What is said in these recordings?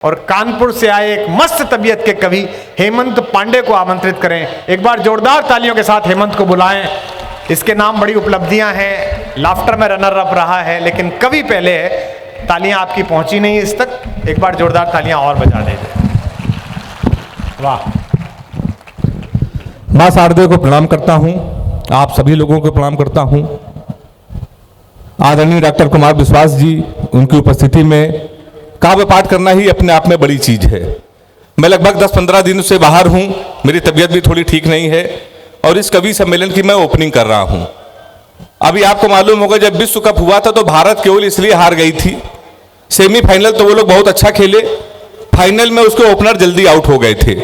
और कानपुर से आए एक मस्त तबीयत के कवि हेमंत पांडे को आमंत्रित करें। एक बार जोरदार तालियों के साथ हेमंत को बुलाएं। इसके नाम बड़ी उपलब्धियां हैं, लाफ्टर में रनर अप रहा है, लेकिन कवि पहले है। तालियां आपकी पहुंची नहीं इस तक, एक बार जोरदार तालियां और बजा दीजिए। वाह। मां शारदे को प्रणाम करता हूं, आप सभी लोगों को प्रणाम करता हूं। आदरणीय डॉक्टर कुमार विश्वास जी, उनकी उपस्थिति में काव्य पाठ करना ही अपने आप में बड़ी चीज है। मैं लगभग 10-15 दिन से बाहर हूं, मेरी तबीयत भी थोड़ी ठीक नहीं है और इस कवि सम्मेलन की मैं ओपनिंग कर रहा हूं। अभी आपको मालूम होगा जब विश्व कप हुआ था तो भारत केवल इसलिए हार गई थी। सेमीफाइनल तो वो लोग बहुत अच्छा खेले, फाइनल में उसके ओपनर जल्दी आउट हो गए थे।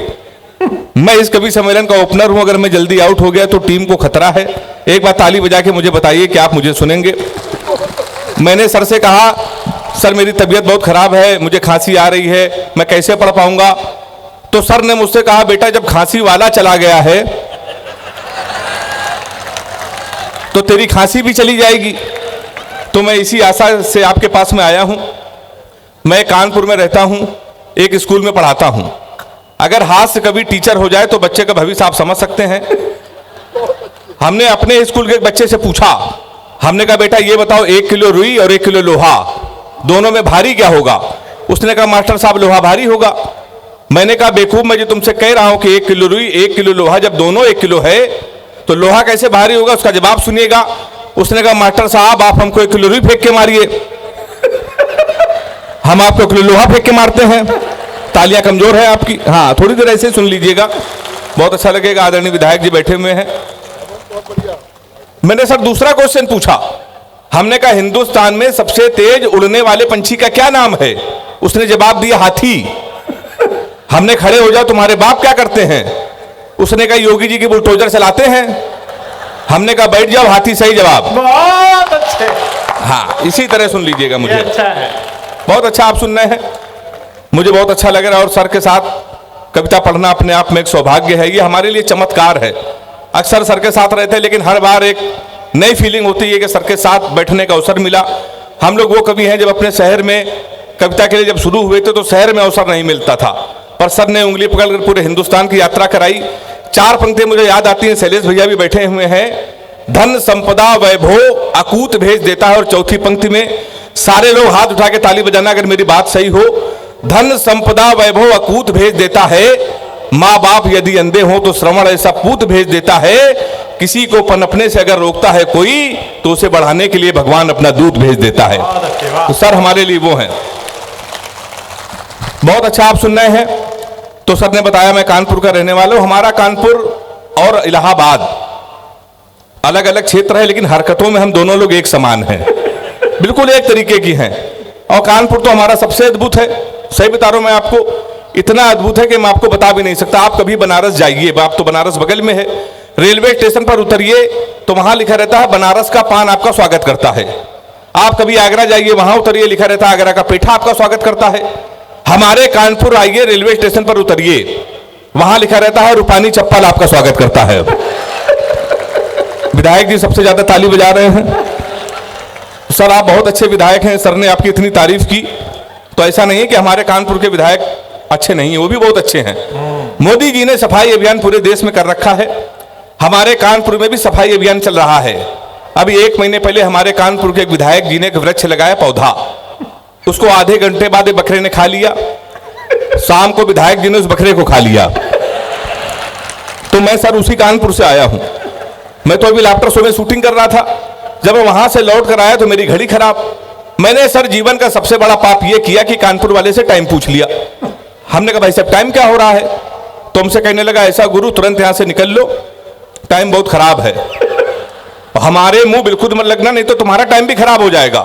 मैं इस कवि सम्मेलन का ओपनर हूं, अगर मैं जल्दी आउट हो गया तो टीम को खतरा है। एक बार ताली बजा के मुझे बताइए कि आप मुझे सुनेंगे। मैंने सर से कहा, सर मेरी तबीयत बहुत खराब है, मुझे खांसी आ रही है, मैं कैसे पढ़ पाऊंगा? तो सर ने मुझसे कहा, बेटा जब खांसी वाला चला गया है तो तेरी खांसी भी चली जाएगी। तो मैं इसी आशा से आपके पास में आया हूं। मैं कानपुर में रहता हूं, एक स्कूल में पढ़ाता हूं। अगर हाथ से कभी टीचर हो जाए तो बच्चे का भविष्य आप समझ सकते हैं। हमने अपने स्कूल के एक बच्चे से पूछा, हमने कहा बेटा ये बताओ 1 किलो रुई और 1 किलो लोहा दोनों में भारी क्या होगा? उसने कहा मास्टर साहब लोहा भारी होगा। मैंने कहा बेवकूफ, मैं जो तुमसे कह रहा हूं कि 1 किलो रुई 1 किलो लोहा, जब दोनों 1 किलो है तो लोहा कैसे भारी होगा? उसका जवाब सुनिएगा। उसने कहा मास्टर साहब आप हमको 1 किलो रुई फेंक के मारिए, हम आपको 1 किलो लोहा फेंक के मारते हैं। तालियां कमजोर है आपकी। हाँ, थोड़ी देर ऐसे सुन लीजिएगा, बहुत अच्छा लगेगा। आदरणीय विधायक जी बैठे हुए हैं। मैंने सर दूसरा क्वेश्चन पूछा, हमने कहा हिंदुस्तान में सबसे तेज उड़ने वाले पंछी का क्या नाम है? उसने जवाब दिया हाथी। हमने खड़े हो जाओ तुम्हारे बाप क्या करते हैं? उसने कहा योगी जी की बुलडोजर चलाते हैं। हमने कहा बैठ जाओ, हाथी सही जवाब। बहुत अच्छे। हाँ, इसी तरह सुन लीजिएगा मुझे। अच्छा है, बहुत अच्छा आप सुन रहे हैं, मुझे बहुत अच्छा लग रहा है। और सर के साथ कविता पढ़ना अपने आप में एक सौभाग्य है, ये हमारे लिए चमत्कार है। अक्सर सर के साथ रहते हैं लेकिन हर बार एक नई फीलिंग होती है कि सर के साथ बैठने का अवसर मिला। हम लोग वो कवि हैं जब अपने शहर में कविता के लिए जब शुरू हुए थे तो शहर में अवसर नहीं मिलता था, पर सर ने उंगली पकड़कर पूरे हिंदुस्तान की यात्रा कराई। 4 पंक्तियां मुझे याद आती हैं, शैलेश भैया भी बैठे हुए हैं। धन संपदा वैभव अकूत भेज देता है, और चौथी पंक्ति में सारे लोग हाथ उठा के ताली बजाना अगर मेरी बात सही हो। धन संपदा वैभव अकूत भेज देता है, माँ बाप यदि अंधे हो तो श्रवण ऐसा पूत भेज देता है। किसी को पनपने से अगर रोकता है कोई तो उसे बढ़ाने के लिए भगवान अपना दूध भेज देता है। तो सर हमारे लिए वो हैं। बहुत अच्छा आप सुन रहे हैं। तो सर ने बताया मैं कानपुर का रहने वाला हूं। हमारा कानपुर और इलाहाबाद अलग अलग क्षेत्र है, लेकिन हरकतों में हम दोनों लोग एक समान हैं, बिल्कुल एक तरीके की हैं। और कानपुर तो हमारा सबसे अद्भुत है, सही बता रहा हूं मैं आपको, इतना अद्भुत है कि मैं आपको बता भी नहीं सकता। आप कभी बनारस जाइए, आप तो बनारस बगल में है, रेलवे स्टेशन पर उतरिए तो वहां लिखा रहता है बनारस का पान आपका स्वागत करता है। आप कभी आगरा जाइए, वहां उतरिए, लिखा रहता है आगरा का पेठा आपका स्वागत करता है। हमारे कानपुर आइए, रेलवे स्टेशन पर उतरिए, वहां लिखा रहता है रूपानी चप्पल आपका स्वागत करता है। विधायक जी सबसे ज्यादा ताली बजा रहे हैं। सर आप बहुत अच्छे विधायक हैं, सर ने आपकी इतनी तारीफ की, तो ऐसा नहीं है कि हमारे कानपुर के विधायक अच्छे नहीं है, वो भी बहुत अच्छे हैं। मोदी जी ने सफाई अभियान पूरे देश में कर रखा है, हमारे कानपुर में भी सफाई अभियान चल रहा है। अभी 1 महीने पहले हमारे कानपुर के एक विधायक जी ने एक वृक्ष लगाया, पौधा, उसको आधे घंटे बाद एक बकरे ने खा लिया। शाम को विधायक जी ने उस बकरे को खा लिया। तो मैं सर उसी कानपुर से आया हूं, मैं तो अभी लाफ्टर शो में शूटिंग कर रहा था। जब मैं वहां से लौट कर आया तो मेरी घड़ी खराब। मैंने सर जीवन का सबसे बड़ा पाप यह किया कि कानपुर वाले से टाइम पूछ लिया। हमने कहा भाई साहब टाइम क्या हो रहा है? तो हमसे कहने लगा ऐसा गुरु तुरंत यहां से निकल लो, टाइम बहुत खराब है। हमारे मुंह बिल्कुल मत लगना, नहीं तो तुम्हारा टाइम भी खराब हो जाएगा।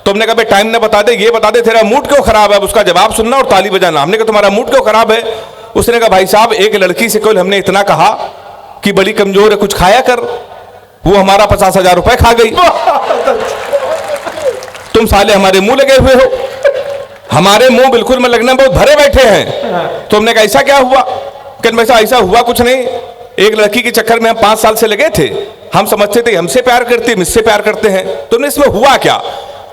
तो हमने कहा भाई टाइम ना बता दे, ये बता दे तेरा मूड क्यों खराब है, उसका जवाब सुनना और ताली बजाना। हमने कहा तुम्हारा मूड क्यों खराब है? उसने कहा भाई साहब एक लड़की से केवल हमने इतना कहा कि बड़ी कमजोर है, कुछ खाया कर, वो हमारा 50,000 रुपए खा गई। तुम साले हमारे मुंह लगे हुए हो, हमारे मुंह बिल्कुल में लगना बहुत भरे बैठे हैं। तो हमने कहा ऐसा क्या हुआ? कहने ऐसा हुआ कुछ नहीं, एक लड़की के चक्कर में हम 5 साल से लगे थे, हम समझते थे हमसे प्यार करते, मुझसे प्यार करते हैं। तुमने इसमें हुआ क्या?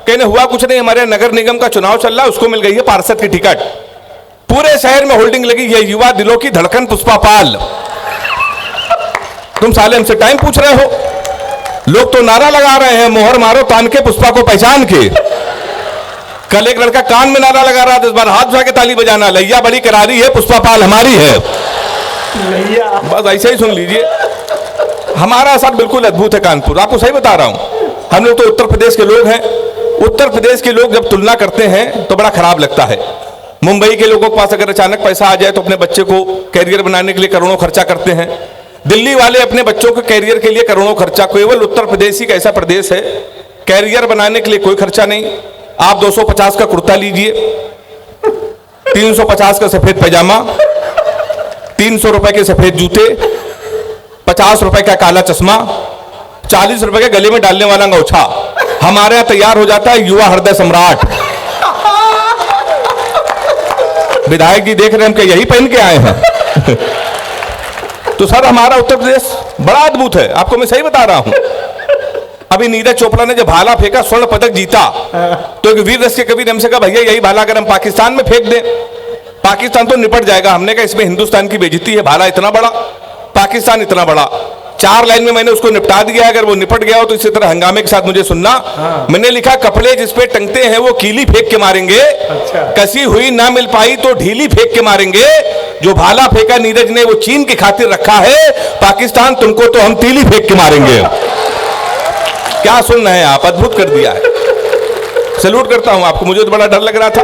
कहने हुआ कुछ नहीं, हमारे नगर निगम का चुनाव चल रहा है, उसको मिल गई है पार्षद की टिकट। पूरे शहर में होल्डिंग लगी है, युवा दिलों की धड़कन पुष्पा पाल। तुम साले हमसे टाइम पूछ रहे हो? लोग तो नारा लगा रहे हैं, मोहर मारो तान के पुष्पा को पहचान के। कल एक लड़का कान में नारा लगा रहा था, इस बार हाथ उठा के ताली बजाना, लैया बड़ी करारी है, पुष्पा पाल हमारी है। बस ऐसे ही सुन लीजिए। हमारा असर बिल्कुल अद्भुत है कानपुर, आपको सही बता रहा हूं। हम लोग तो उत्तर प्रदेश के लोग हैं। उत्तर प्रदेश के लोग जब तुलना करते हैं तो बड़ा खराब लगता है। मुंबई के लोगों के पास अगर अचानक पैसा आ जाए तो अपने बच्चे को कैरियर बनाने के लिए करोड़ों खर्चा करते हैं। दिल्ली वाले अपने बच्चों के कैरियर के लिए करोड़ों खर्चा। केवल उत्तर प्रदेश ही का ऐसा प्रदेश है, कैरियर बनाने के लिए कोई खर्चा नहीं। आप 250 का कुर्ता लीजिए, 350 का सफेद पैजामा, 300 रुपए के सफेद जूते, 50 रुपए का काला चश्मा, 40 रुपए के गले में डालने वाला अंगूछा, हमारे यहां तैयार हो जाता है युवा हृदय सम्राट। विधायक जी देख रहे हैं हम क्या यही पहन के आए हैं? तो सर हमारा उत्तर प्रदेश बड़ा अद्भुत है, आपको मैं सही बता रहा हूं। अभी नीरज चोपड़ा ने जब भाला फेंका, स्वर्ण पदक जीता, तो एक वीर रस के कवि ने हमसे कहा भैया यही भाला अगर हम पाकिस्तान में फेंक दें, पाकिस्तान तो निपट जाएगा। हमने कहा इसमें हिंदुस्तान की बेइज्जती है, भाला इतना बड़ा, पाकिस्तान इतना बड़ा। 4 लाइन में मैंने उसको निपटा दिया। अगर वो निपट गया हो तो इसी तरह हंगामे के साथ मुझे सुनना। मैंने लिखा कपड़े जिस पे टंगते हैं वो कीली फेंक के मारेंगे, कसी हुई ना मिल पाई तो ढीली फेंक के मारेंगे। जो भाला फेंका नीरज ने वो चीन की खातिर रखा है, पाकिस्तान तुमको तो हम तीली फेंक के मारेंगे। क्या सुन रहे हैं आप? अद्भुत कर दिया है। सैल्यूट करता हूं आपको, मुझे तो बड़ा डर लग रहा था।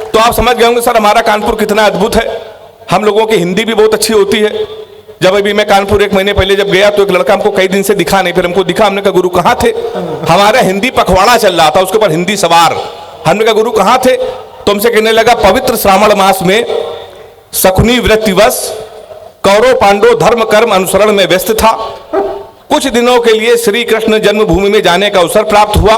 तो आप समझ गए होंगे सर हमारा कानपुर कितना अद्भुत है। हम लोगों की हिंदी भी बहुत अच्छी होती है। जब अभी मैं कानपुर 1 महीने पहले जब गया तो एक लड़का हमको कई दिन से दिखा नहीं, फिर हमको दिखा। हमने कहा गुरु कहाँ थे? हमारा हिंदी पखवाड़ा चल रहा था, उसके ऊपर हिंदी सवार। हमने कहा गुरु कहाँ थे? तो हमसे कहने लगा पवित्र श्रावण मास में शकुनी वृत्तिवश कौरव पांडव धर्म कर्म अनुसरण में व्यस्त था। कुछ दिनों के लिए श्री कृष्ण जन्मभूमि में जाने का अवसर प्राप्त हुआ।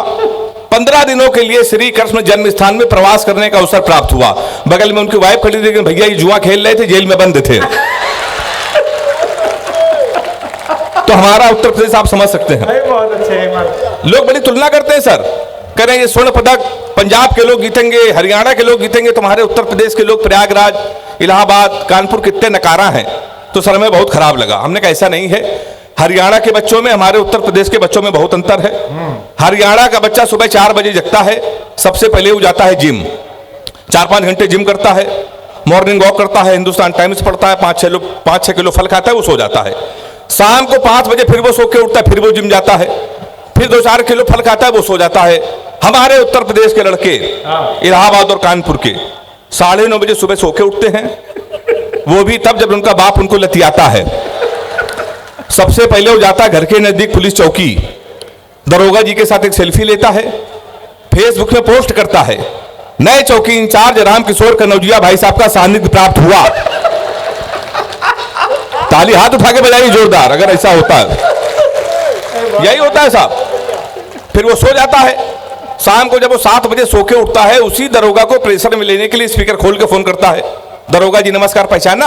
15 दिनों के लिए श्री कृष्ण जन्म स्थान में प्रवास करने का अवसर प्राप्त हुआ। बगल में उनकी वाइफ खड़ी थी, लेकिन भैया ये जुआ खेल रहे थे, जेल में बंद थे। तो हमारा उत्तर प्रदेश आप समझ सकते हैं। बहुत अच्छे। लोग बड़ी तुलना करते हैं सर, कह रहे हैं ये स्वर्ण पदक पंजाब के लोग जीतेंगे, हरियाणा के लोग जीतेंगे, तुम्हारे उत्तर प्रदेश के लोग प्रयागराज, इलाहाबाद, कानपुर कितने नकारा हैं। तो सर हमें बहुत खराब लगा। हमने कहा ऐसा नहीं है, हरियाणा के बच्चों में हमारे उत्तर प्रदेश के बच्चों में बहुत अंतर है। हरियाणा का बच्चा सुबह 4 बजे जगता है, सबसे पहले वो जाता है जिम, 4-5 घंटे जिम करता है, मॉर्निंग वॉक करता है, हिंदुस्तान टाइम्स पढ़ता है, 5-6 किलो फल खाता है, वो सो जाता है। शाम को 5 बजे फिर वो सो के उठता है, फिर वो जिम जाता है, फिर 2-4 किलो फल खाता है, वो सो जाता है। हमारे उत्तर प्रदेश के लड़के इलाहाबाद और कानपुर के 9:30 बजे सुबह सो के उठते हैं, वो भी तब जब उनका बाप उनको लतियाता है। सबसे पहले वो जाता है घर के नजदीक पुलिस चौकी, दरोगा जी के साथ एक सेल्फी लेता है, फेसबुक में पोस्ट करता है, नए चौकी इंचार्ज राम किशोर कनौजिया भाई साहब का सानिध्य प्राप्त हुआ। ताली हाथ उठा के बजाइए जोरदार अगर ऐसा होता है। यही होता है साहब। फिर वो सो जाता है। शाम को जब वो 7 बजे सो के उठता है, उसी दरोगा को प्रेशर में लेने के लिए स्पीकर खोल के फोन करता है, दरोगा जी नमस्कार, पहचाना?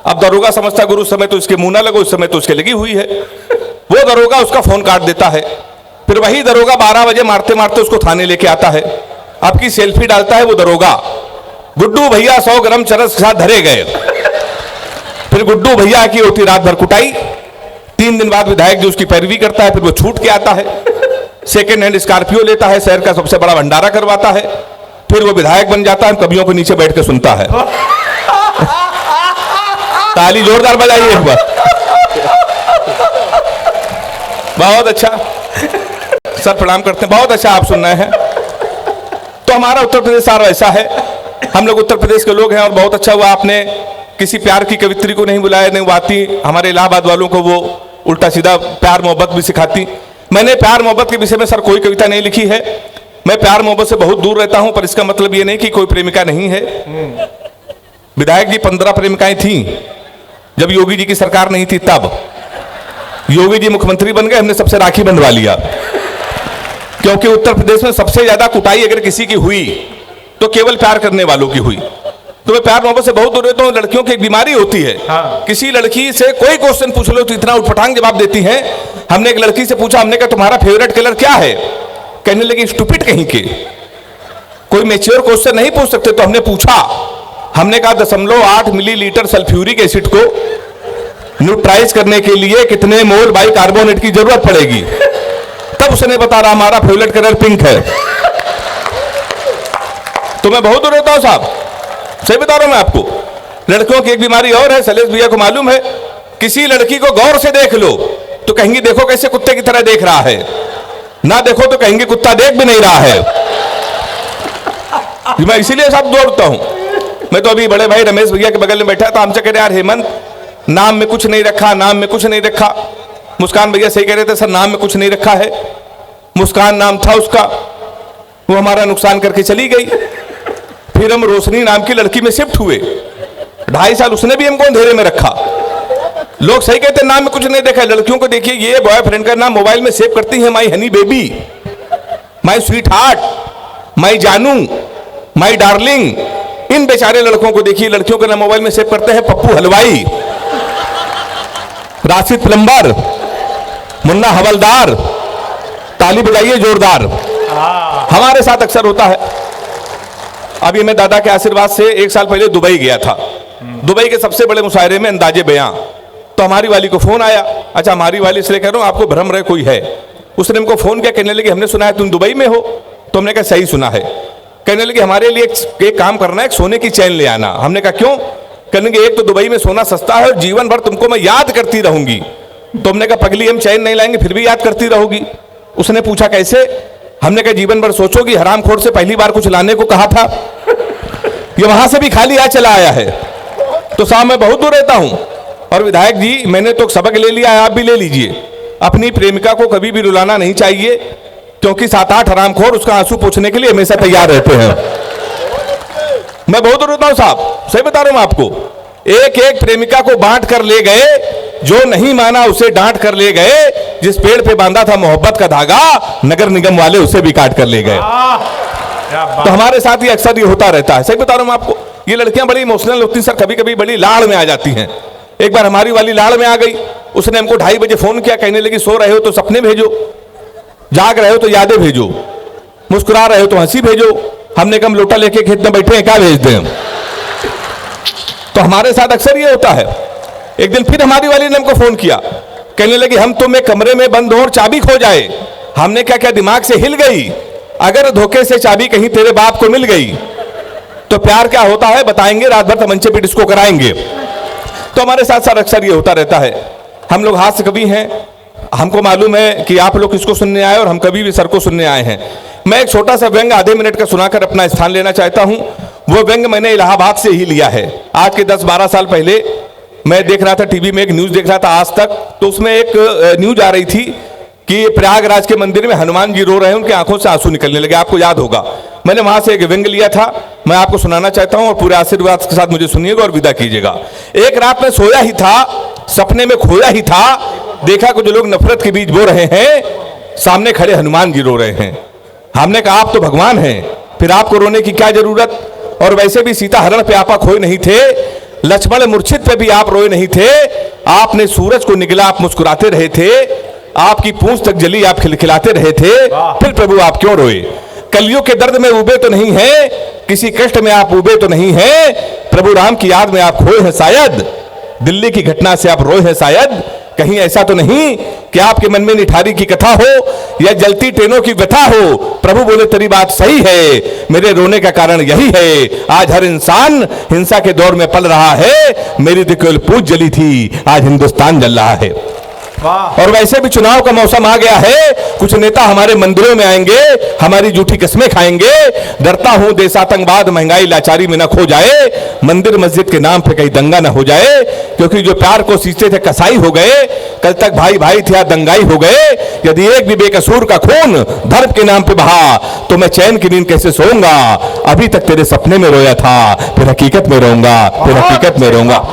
अब दरोगा समझता है गुरु उस समय तो इसके मुंह ना लगो, उस समय तो उसके लगी हुई है। वो दरोगा उसका फोन काट देता है। फिर वही दरोगा 12 बजे मारते मारते उसको थाने लेके आता है, आपकी सेल्फी डालता है वो दरोगा, गुड्डू भैया 100 ग्राम चरस के साथ धरे गए। फिर गुड्डू भैया की होती रात भर कुटाई। 3 दिन बाद विधायक जी उसकी पैरवी करता है, फिर वो छूट के आता है, सेकेंड हैंड स्कॉर्पियो लेता है, शहर का सबसे बड़ा भंडारा करवाता है, फिर वो विधायक बन जाता है, कवियों के नीचे बैठ के सुनता है। ताली जोरदार बजाइए एक बार। बहुत अच्छा सर, प्रणाम करते हैं। बहुत अच्छा आप सुन रहे हैं। तो हमारा उत्तर प्रदेश सारा ऐसा है, हम लोग उत्तर प्रदेश के लोग हैं। और बहुत अच्छा हुआ आपने किसी प्यार की कवित्री को नहीं बुलाया, नहीं वो आती हमारे इलाहाबाद वालों को, वो उल्टा सीधा प्यार मोहब्बत भी सिखाती। मैंने प्यार मोहब्बत के विषय में सर कोई कविता नहीं लिखी है। मैं प्यार मोहब्बत से बहुत दूर रहता हूं, पर इसका मतलब ये नहीं कि कोई प्रेमिका नहीं है। विधायक जी 15 प्रेमिकाएं थीं जब योगी जी की सरकार नहीं थी। तब योगी जी मुख्यमंत्री बन गए, हमने सबसे राखी बंधवा लिया, क्योंकि उत्तर प्रदेश में सबसे ज्यादा कुटाई अगर किसी की हुई तो केवल प्यार करने वालों की हुई। तो मैं प्यार मोहब्बत से बहुत दूर रहता हूँ। लड़कियों की एक बीमारी होती है, किसी लड़की से कोई क्वेश्चन पूछ लो तो इतना उठपटांग जवाब देती हैं। हमने एक लड़की से पूछा, हमने कहा तुम्हारा फेवरेट कलर क्या है? कहने लगी स्टूपिड कहीं के, कोई मैच्योर क्वेश्चन नहीं पूछ सकते। तो हमने पूछा, हमने कहा 0.8 मिलीलीटर सल्फ्यूरिक एसिड को न्यूट्राइज करने के लिए कितने मोल बाइकार्बोनेट की जरूरत पड़ेगी। तब उसने बता रहा हमारा फेवरेट कलर पिंक है। तो मैं बहुत दूर रहता हूं साहब, सही बता रहा हूं मैं आपको। लड़कियों की एक बीमारी और है, शैलेश भैया को मालूम है, किसी लड़की को गौर से देख लो तो कहेंगी देखो कैसे कुत्ते की तरह देख रहा है, ना देखो तो कहेंगे कुत्ता देख भी नहीं रहा है। मैं इसीलिए सब दौड़ता हूं। मैं तो अभी बड़े भाई रमेश भैया के बगल में बैठा था, हमसे कह रहे यार हेमंत नाम में कुछ नहीं रखा, नाम में कुछ नहीं रखा। मुस्कान भैया सही कह रहे थे, सर नाम में कुछ नहीं रखा है। मुस्कान नाम था उसका, वो हमारा नुकसान करके चली गई। फिर हम रोशनी नाम की लड़की में शिफ्ट हुए, 2.5 साल उसने भी हमको अंधेरे में रखा। लोग सही कहते नाम में कुछ नहीं देखा। लड़कियों को देखिए, ये बॉयफ्रेंड का नाम मोबाइल में सेव करती है, my honey baby, my sweetheart, my जानू, माई डार्लिंग। इन बेचारे लड़कों को देखिए, लड़कियों का नाम मोबाइल में सेव करते हैं पप्पू हलवाई, राशिद प्लम्बर, मुन्ना हवलदार। ताली बजाइए जोरदार। हमारे साथ अक्सर होता है। अभी मैं दादा के आशीर्वाद से 1 साल पहले दुबई गया था। दुबई के सबसे बड़े मुशायरे में अंदाजे बयां, तो हमारी वाली को फोन आया। अच्छा हमारी वाली इसलिए कह रहा हूं आपको भ्रम रहे कोई है। उसने हमको फोन किया, कहने लगी हमने सुना है तुम दुबई में हो। तो हमने कहा सही सुना है। कहने लगी हमारे लिए एक काम करना है, एक सोने की चैन ले आना। हमने कहा क्यों? कहने लगी एक तो दुबई में सोना सस्ता है और जीवन भर तुमको मैं याद करती रहूंगी। तो हमने कहा पगली हम चैन नहीं लाएंगे फिर भी याद करती रहोगी। उसने पूछा कैसे? हमने कहा जीवन भर सोचोगी, हरामखोर से पहली बार कुछ लाने को कहा था, ये वहां से भी खाली आज चला आया है। तो साहब मैं बहुत दूर रहता हूं। और विधायक जी मैंने तो सबक ले लिया है, आप भी ले लीजिए। अपनी प्रेमिका को कभी भी रुलाना नहीं चाहिए, क्योंकि 7-8 हरामखोर उसका आंसू पोंछने के लिए हमेशा तैयार रहते हैं। मैं बहुत दूर रहता हूं साहब, सही बता रहा हूं आपको। एक एक प्रेमिका को बांट कर ले गए, जो नहीं माना उसे डांट कर ले गए। जिस पेड़ पे बांधा था मोहब्बत का धागा, नगर निगम वाले उसे भी काट कर ले गए। तो हमारे साथ ये अक्सर ये होता रहता है, सही बता रहा हूं आपको। ये लड़कियां बड़ी इमोशनल होती हैं सर, कभी कभी बड़ी लाड़ में आ जाती हैं। एक बार हमारी वाली लाड़ में आ गई, उसने हमको 2:30 बजे फोन किया, कहने लगी सो रहे हो तो सपने भेजो, जाग रहे हो तो यादें भेजो, मुस्कुरा रहे हो तो हंसी भेजो। हमने कम लोटा लेके खेत में बैठे हैं, क्या भेज दें हम? तो हमारे साथ अक्सर ये होता है। एक दिन फिर हमारी वाली ने हमको फोन किया, कहने लगी हम तुम्हें कमरे में बंद हो और चाबी खो जाए। हमने क्या क्या दिमाग से हिल गई? अगर धोखे से चाबी कहीं तेरे बाप को मिल गई तो प्यार क्या होता है बताएंगे, रात भर तमंचे पे डिस्को कराएंगे। तो हमारे साथ साथ अक्सर ये होता रहता है। हम लोग हास्य कवि हैं, हमको मालूम है कि आप लोग किसको सुनने आए और हम कभी भी सर को सुनने आए हैं। मैं एक छोटा सा व्यंग आधे मिनट का सुनाकर अपना स्थान लेना चाहता हूं। वो व्यंग मैंने इलाहाबाद से ही लिया है। आज के 10-12 साल पहले मैं देख रहा था टीवी में, एक न्यूज देख रहा था आज तक, तो उसमें एक न्यूज आ रही थी कि प्रयागराज के मंदिर में हनुमान जी रो रहे हैं, उनकी आंखों से आंसू निकलने लगे। आपको याद होगा, मैंने वहां से एक व्यंग लिया था, मैं आपको सुनाना चाहता हूं और पूरे आशीर्वाद के साथ मुझे सुनिएगा और विदा कीजिएगा। एक रात में सोया ही था, सपने में खोया ही था, देखा कुछ लोग नफरत के बीज बो रहे हैं, सामने खड़े हनुमान जी रो रहे हैं। हमने कहा आप तो भगवान हैं, फिर आपको रोने की क्या जरूरत? और वैसे भी सीता हरण पे आपा खोए नहीं थे, लक्ष्मण मूर्छित पे भी आप रोए नहीं थे। आपने सूरज को निगला, आप मुस्कुराते रहे थे, आपकी पूंछ तक जली, आप खिलखिलाते रहे थे, फिर प्रभु आप क्यों रोए? कलियुग के दर्द में उबे तो नहीं है, किसी कष्ट में आप उबे तो नहीं है, प्रभु राम की याद में आप खोए हैं शायद, दिल्ली की घटना से आप रोए हैं शायद। कहीं ऐसा तो नहीं कि आपके मन में निठारी की कथा हो या जलती ट्रेनों की व्यथा हो? प्रभु बोले तेरी बात सही है, मेरे रोने का कारण यही है, आज हर इंसान हिंसा के दौर में पल रहा है, मेरी तो केवल पूंछ जली थी, आज हिंदुस्तान जल रहा है। और वैसे भी चुनाव का मौसम आ गया है, कुछ नेता हमारे मंदिरों में आएंगे, हमारी जूठी कस्में खाएंगे। डरता हूं देशातंकवाद महंगाई लाचारी में न खो जाए, मंदिर मस्जिद के नाम पे कहीं दंगा न हो जाए, क्योंकि जो प्यार को सींचते थे कसाई हो गए, कल तक भाई भाई थे दंगाई हो गए। यदि एक भी बेकसूर का खून धर्म के नाम पे बहा तो मैं चैन की नींद कैसे सोऊंगा? अभी तक तेरे सपने में रोया था, फिर हकीकत में रोऊंगा, फिर हकीकत में रोऊंगा।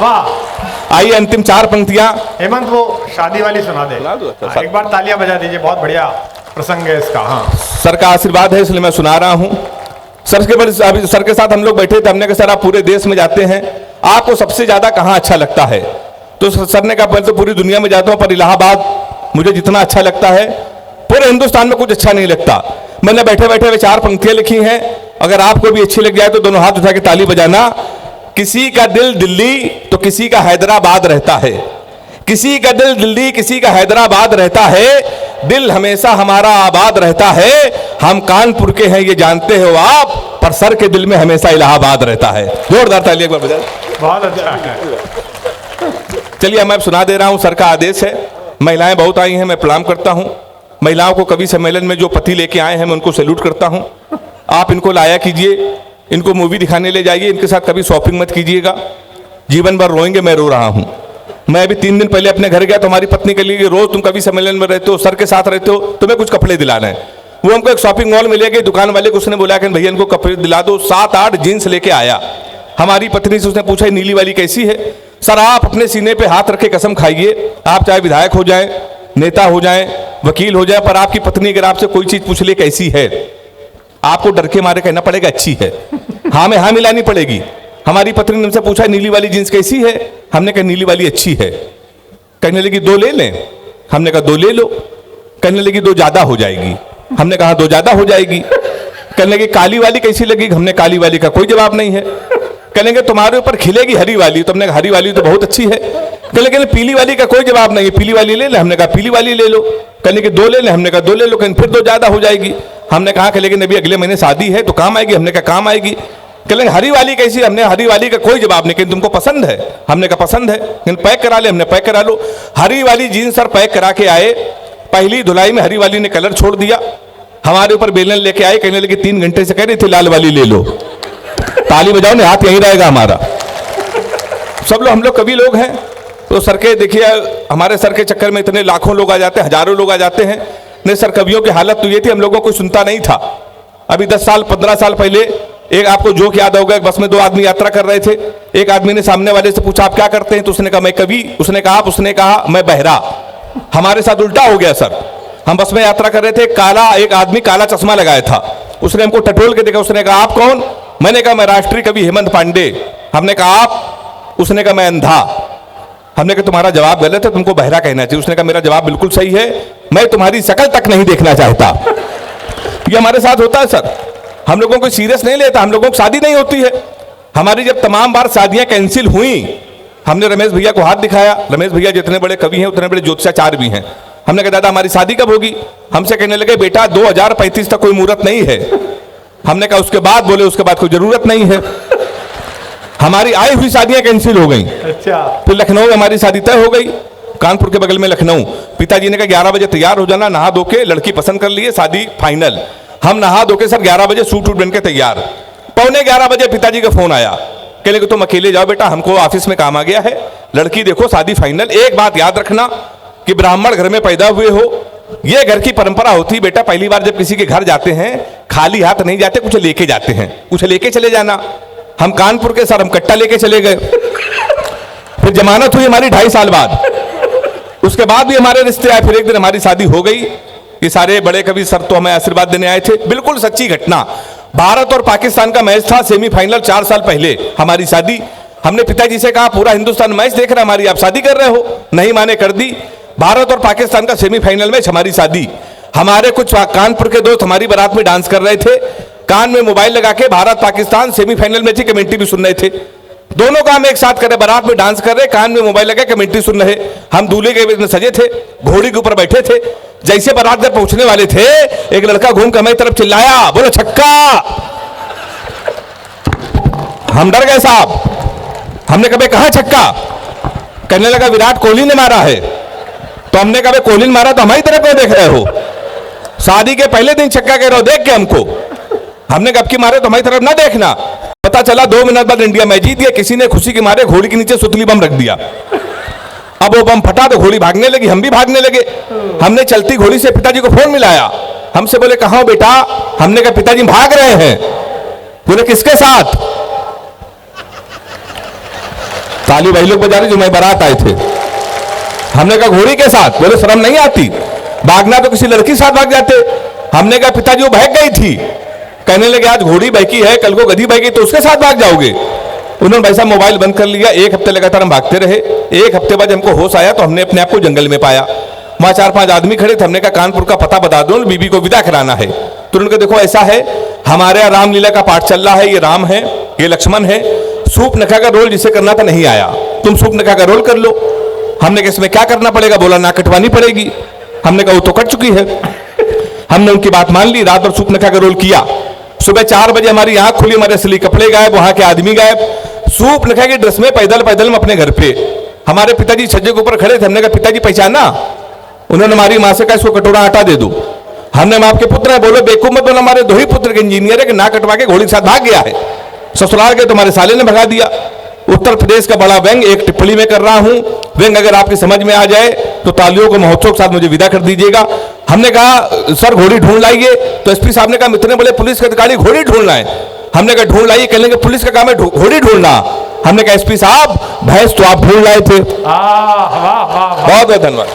आइए अंतिम 4 पंक्तियां हेमंत वो शादी वाली सुना दे। एक बार तालियां बजा दीजिए, बहुत बढ़िया प्रसंग है इसका। हाँ सर का आशीर्वाद है इसलिए मैं सुना रहा हूं। सर के साथ हम लोग बैठे थे, हमने कहा सर आप पूरे देश में जाते हैं, आपको सबसे ज्यादा कहां अच्छा लगता है? तो सर ने कहा पहले तो पूरी दुनिया में जाता हूं, पर इलाहाबाद मुझे जितना अच्छा लगता है, पूरे हिंदुस्तान में कुछ अच्छा नहीं लगता। मैंने बैठे बैठे 4 पंक्तियां लिखी हैं, अगर आपको भी अच्छी लग जाए तो दोनों हाथ उठा के ताली बजाना। किसी का दिल दिल्ली तो किसी का हैदराबाद रहता है, किसी का दिल दिल्ली किसी का हैदराबाद रहता है, दिल हमेशा हमारा आबाद रहता है। हम कानपुर के हैं ये जानते हो आप, पर सर के दिल में हमेशा इलाहाबाद रहता है। जोरदार ताली एक बार बजाएं। बहुत अच्छा है। चलिए मैं सुना दे रहा हूं, सर का आदेश है। महिलाएं बहुत आई हैं, मैं प्रणाम करता हूं। महिलाओं को कवि सम्मेलन में जो पति लेके आए हैं मैं उनको सैल्यूट करता हूं। आप इनको लाया कीजिए, इनको मूवी दिखाने ले जाइए, इनके साथ कभी शॉपिंग मत कीजिएगा, जीवन भर रोएंगे। मैं रो रहा हूं। मैं अभी 3 दिन पहले अपने घर गया तो हमारी पत्नी के लिए, रोज तुम कभी सम्मेलन में रहते हो, सर के साथ रहते हो, तुम्हें कुछ कपड़े दिलाना है। वो हमको एक शॉपिंग मॉल में ले गए, दुकान वाले को उसने बोला कि भैया इनको कपड़े दिला दो। 7-8 जीन्स लेके आया। हमारी पत्नी से उसने पूछा नीली वाली कैसी है? सर आप अपने सीने पे हाथ रख के कसम खाइए, आप चाहे विधायक हो जाएं, नेता हो जाएं, वकील हो जाए, पर आपकी पत्नी अगर आपसे कोई चीज पूछ ले कैसी है, आपको डर के मारे कहना पड़ेगा अच्छी है। हाँ में हाँ मिलानी पड़ेगी। हमारी पत्नी ने हमसे पूछा नीली वाली जींस कैसी है? हमने कहा नीली वाली अच्छी है। कहने लगी 2 ले लें? हमने कहा 2 ले लो। कहने लगी 2 ज्यादा हो जाएगी। हमने कहा 2 ज्यादा हो जाएगी। कहने लगी काली वाली कैसी लगी? हमने काली वाली का कोई जवाब नहीं है। कहने लगे तुम्हारे ऊपर खिलेगी हरी वाली, तो हमने कहा हरी वाली तो बहुत अच्छी है। कहने लगे पीली वाली का कोई जवाब नहीं है, पीली वाली ले ले? हमने कहा पीली वाली ले लो। कहने लगे 2 ले लें? हमने कहा 2 ले लो। कहने फिर 2 ज्यादा हो जाएगी। हमने कहा कि लेकिन अभी अगले महीने शादी है तो काम आएगी। हमने कहा काम आएगी। कहने हरी वाली कैसी? हमने हरी वाली का कोई जवाब नहीं। कि तुमको पसंद है? हमने कहा पसंद है। लेकिन पैक करा ले? हमने पैक करा लो। हरी वाली जीन्स सर पैक करा के आए। पहली धुलाई में हरी वाली ने कलर छोड़ दिया। हमारे ऊपर बेलन लेके आए, कहने लगे 3 घंटे से कह रही थी लाल वाली ले लो। ताली बजाओ ने, हाथ यहीं रहेगा हमारा। सब लोग हम लोग कवि लोग हैं तो सर के देखिए, हमारे सर के चक्कर में इतने लाखों लोग आ जाते हैं, हजारों लोग आ जाते हैं। नहीं सर, कवियों की हालत तो ये थी, हम लोगों को सुनता नहीं था। अभी 10 साल 15 साल पहले एक आपको जोक याद होगा, एक बस में 2 आदमी यात्रा कर रहे थे। एक आदमी ने सामने वाले से पूछा आप क्या करते हैं? तो उसने कहा मैं कवि। उसने कहा आप? उसने कहा मैं बहरा। हमारे साथ उल्टा हो गया सर। हम बस में यात्रा कर रहे थे, काला एक आदमी काला चश्मा लगाया था। उसने हमको टटोल के देखा। उसने कहा आप कौन? मैंने कहा मैं राष्ट्रीय कवि हेमंत पांडे। हमने कहा आप? उसने कहा मैं अंधा। हमने कहा तुम्हारा जवाब गलत है, तुमको बहरा कहना चाहिए। उसने कहा मेरा जवाब बिल्कुल सही है, मैं तुम्हारी शक्ल तक नहीं देखना चाहता। ये हमारे साथ होता है सर। हम लोगों को सीरियस नहीं लेता, हम लोगों को शादी नहीं होती है। हमारी जब तमाम बार शादियां कैंसिल हुई, हमने रमेश भैया को हाथ दिखाया। रमेश भैया जितने बड़े कवि हैं उतने बड़े ज्योतिषाचार्य भी हैं। हमने कहा दादा हमारी शादी कब होगी? हमसे कहने लगे बेटा 2035 तक कोई मुहूर्त नहीं है। हमने कहा उसके बाद? बोले उसके बाद कोई जरूरत नहीं है। हमारी आई हुई शादियां कैंसिल हो गई। अच्छा। फिर लखनऊ में हमारी शादी तय हो गई, कानपुर के बगल में लखनऊ। पिताजी ने कहा 11 बजे तैयार हो जाना, नहा धो के, लड़की पसंद कर लिए, शादी फाइनल। हम नहा धो के सर 11 बजे सूट वूट बन के तैयार। 11:15 बजे पिताजी का फोन आया, कहने कि तुम अकेले जाओ बेटा, हमको ऑफिस में काम आ गया है, लड़की देखो शादी फाइनल। एक बात याद रखना कि ब्राह्मण घर में पैदा हुए हो, ये घर की परंपरा होती बेटा, पहली बार जब किसी के घर जाते हैं खाली हाथ नहीं जाते, कुछ लेके जाते हैं, कुछ लेके चले जाना। हम कानपुर के सर हम कट्टा लेके चले गए। फिर जमानत हुई हमारी 2.5 साल बाद। उसके बाद भी हमारे रिश्ते आए। फिर एक दिन हमारी शादी हो गई। ये सारे बड़े कवि सर तो हमें आशीर्वाद देने आए थे। बिल्कुल सच्ची घटना। भारत और पाकिस्तान का मैच था, सेमीफाइनल 4 साल पहले हमारी शादी। हमने पिताजी से कहा पूरा हिंदुस्तान मैच देख रहा है, हमारी आप शादी कर रहे हो? नहीं माने, कर दी। भारत और पाकिस्तान का सेमीफाइनल मैच, हमारी शादी। हमारे कुछ कानपुर के दोस्त हमारी बारात में डांस कर रहे थे, कान में मोबाइल लगा के भारत पाकिस्तान सेमीफाइनल मैच की कमेंट्री भी सुन रहे थे। दोनों काम एक साथ करे, बारात में डांस कर रहे, कान में मोबाइल लगा कमेंट्री सुन रहे। हम दूल्हे के में सजे थे, घोड़ी के ऊपर बैठे थे। जैसे बारात में पहुंचने वाले थे, एक लड़का घूम कर हमारी तरफ चिल्लाया, बोलो छक्का। हम डर गए साहब। हमने कहा कहां छक्का? कहने लगा विराट कोहली ने मारा है। तो हमने कहा कोहली ने मारा तो हमारी तरफ क्यों देख रहे हो? शादी के पहले दिन छक्का कह रहे हो देख के हमको। हमने कब की मारे तो हमारी तरफ ना देखना। पता चला 2 मिनट बाद इंडिया मैच जीत गया। किसी ने खुशी के मारे घोड़ी के नीचे सुतली बम रख दिया। अब वो बम फटा तो घोड़ी भागने लगी, हम भी भागने लगे। हमने चलती घोड़ी से पिताजी को फोन मिलाया। हमसे बोले कहां हो बेटा? हमने कहा पिताजी भाग रहे हैं। बोले किसके साथ? ताली भाई लोग बजा रहे जो मैं बारात आए थे। हमने कहा घोड़ी के साथ। बोले शर्म नहीं आती? भागना तो किसी लड़की के साथ भाग जाते। हमने कहा पिताजी वो भाग गई थी। कहने लगे आज घोड़ी बहकी है, कल को गधी बहकी, तो उसके साथ भाग जाओगे। उन्होंने भाई साहब मोबाइल बंद कर लिया। 1 हफ्ते लगातार हम भागते रहे। 1 हफ्ते बाद हमको होश आया तो हमने अपने आप को जंगल में पाया। वहां 4-5 आदमी खड़े थे। हमने कहा कानपुर का पता बता दो, बीबी को विदा कराना है। तो उन्होंने कहा देखो ऐसा है, हमारे यहाँ रामलीला का पाठ चल रहा है, ये राम है, ये लक्ष्मण है, सूप नखा का रोल जिसे करना था नहीं आया, तुम सूप नखा का रोल कर लो। हमने कहा इसमें क्या करना पड़ेगा, बोला नाक कटवानी पड़ेगी। हमने कहा वो तो कट चुकी है। हमने उनकी बात मान ली, रात भर सूप नखा का रोल किया। सुबह 4 बजे हमारी आंख खुली, हमारे असली कपड़े गायब, वहां के आदमी गायब। सूप नखा की ड्रेस में पैदल पैदल में अपने घर पे, हमारे पिताजी छज्जे के ऊपर खड़े थे। हमने कहा पिताजी पहचाना? उन्होंने हमारी मां से कहा इसको कटोरा आटा दे दो। हमने मां आपके पुत्र है, बोले बेवकूफ मत बोलो, हमारे 2 ही पुत्र के इंजीनियर है कि नाक कटवा के घोड़ी के साथ भाग गया है। ससुराल के तुम्हारे साले ने भगा दिया। उत्तर प्रदेश का बड़ा व्यंग एक टिप्पणी में कर रहा हूं, व्यंग अगर आपकी समझ में आ जाए तो तालियों को महोत्सव के साथ मुझे विदा कर दीजिएगा। हमने कहा सर घोड़ी ढूंढ लाइए, तो एसपी साहब ने कहा इतने बड़े पुलिस के अधिकारी घोड़ी ढूंढना है। हमने कहा ढूंढ लाइए, कहने के पुलिस का काम है घोड़ी ढूंढना। हमने कहा एसपी साहब भैंस तो आप ढूंढ लाए थे। वाह वाह वाह। बहुत बहुत धन्यवाद।